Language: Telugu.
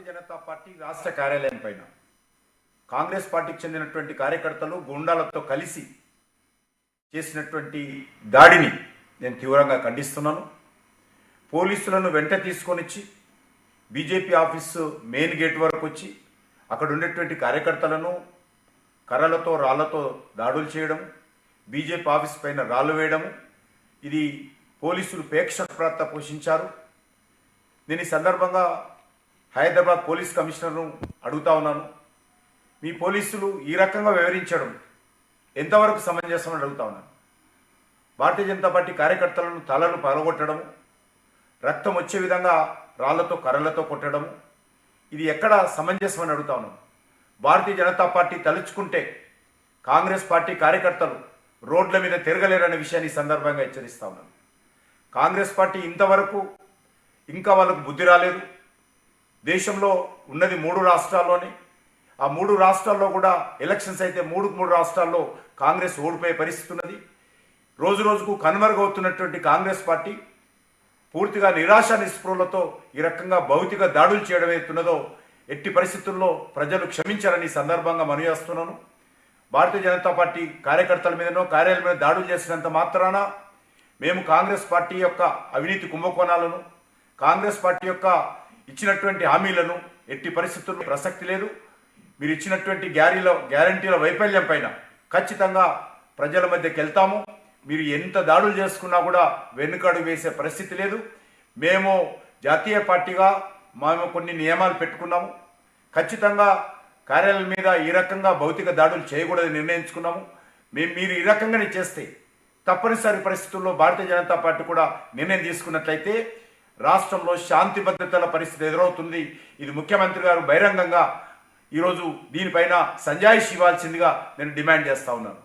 భారతీయ జనతా పార్టీ రాష్ట్ర కార్యాలయం పైన కాంగ్రెస్ పార్టీకి చెందినటువంటి కార్యకర్తలు గుండాలతో కలిసి చేసినటువంటి దాడిని నేను తీవ్రంగా ఖండిస్తున్నాను. పోలీసులను వెంట తీసుకొనిచ్చి బీజేపీ ఆఫీసు మెయిన్ గేట్ వరకు వచ్చి అక్కడ ఉండేటువంటి కార్యకర్తలను కర్రలతో రాళ్లతో దాడులు చేయడం, బీజేపీ ఆఫీస్ పైన రాళ్లు వేయడం, ఇది పోలీసులు ప్రేక్షక పాత్ర పోషించారు. నేను ఈ సందర్భంగా హైదరాబాద్ పోలీస్ కమిషనర్ను అడుగుతా ఉన్నాను, మీ పోలీసులు ఈ రకంగా వివరించడం ఎంతవరకు సమంజసమని అడుగుతా ఉన్నాను. భారతీయ జనతా పార్టీ కార్యకర్తలను తలలు పగలగొట్టడం, రక్తం వచ్చే విధంగా రాళ్లతో కర్రలతో కొట్టడం, ఇది ఎక్కడ సమంజసమని అడుగుతా ఉన్నాను. భారతీయ జనతా పార్టీ తలుచుకుంటే కాంగ్రెస్ పార్టీ కార్యకర్తలు రోడ్ల మీద తిరగలేరనే విషయాన్ని ఈ సందర్భంగా హెచ్చరిస్తా ఉన్నాను. కాంగ్రెస్ పార్టీ ఇంతవరకు ఇంకా వాళ్ళకు బుద్ధి రాలేదు. దేశంలో ఉన్నది 3 రాష్ట్రాల్లోనే. ఆ 3 రాష్ట్రాల్లో కూడా ఎలక్షన్స్ అయితే 3 రాష్ట్రాల్లో కాంగ్రెస్ ఓడిపోయే పరిస్థితి ఉన్నది. రోజు రోజుకు కనుమరుగవుతున్నటువంటి కాంగ్రెస్ పార్టీ పూర్తిగా నిరాశ నిస్పృహలతో ఈ రకంగా భౌతిక దాడులు చేయడం అవుతున్నదో ఎట్టి పరిస్థితుల్లో ప్రజలు క్షమించారని ఈ సందర్భంగా మనవి చేస్తున్నాను. భారతీయ జనతా పార్టీ కార్యకర్తల మీదనో కార్యాలయం మీద దాడులు చేసినంత మాత్రాన మేము కాంగ్రెస్ పార్టీ యొక్క అవినీతి కుంభకోణాలను, కాంగ్రెస్ పార్టీ యొక్క ఇచ్చినటువంటి హామీలను ఎట్టి పరిస్థితుల్లో ప్రసక్తి లేదు. మీరు ఇచ్చినటువంటి గ్యారంటీల వైఫల్యం పైన ఖచ్చితంగా ప్రజల మధ్యకి వెళ్తాము. మీరు ఎంత దాడులు చేసుకున్నా కూడా వెనుకడుగు వేసే పరిస్థితి లేదు. మేము జాతీయ పార్టీగా మేము కొన్ని నియమాలు పెట్టుకున్నాము. ఖచ్చితంగా కార్యాలయం మీద ఈ రకంగా భౌతిక దాడులు చేయకూడదని నిర్ణయించుకున్నాము. మీరు ఈ రకంగానే చేస్తే తప్పనిసరి పరిస్థితుల్లో భారతీయ జనతా పార్టీ కూడా నిర్ణయం తీసుకున్నట్లయితే రాష్ట్రంలో శాంతి భద్రతల పరిస్థితి ఎదురవుతుంది. ఇది ముఖ్యమంత్రి గారు బహిరంగంగా ఈరోజు దీనిపైన సంజాయిషి ఇవ్వాల్సిందిగా నేను డిమాండ్ చేస్తా ఉన్నాను.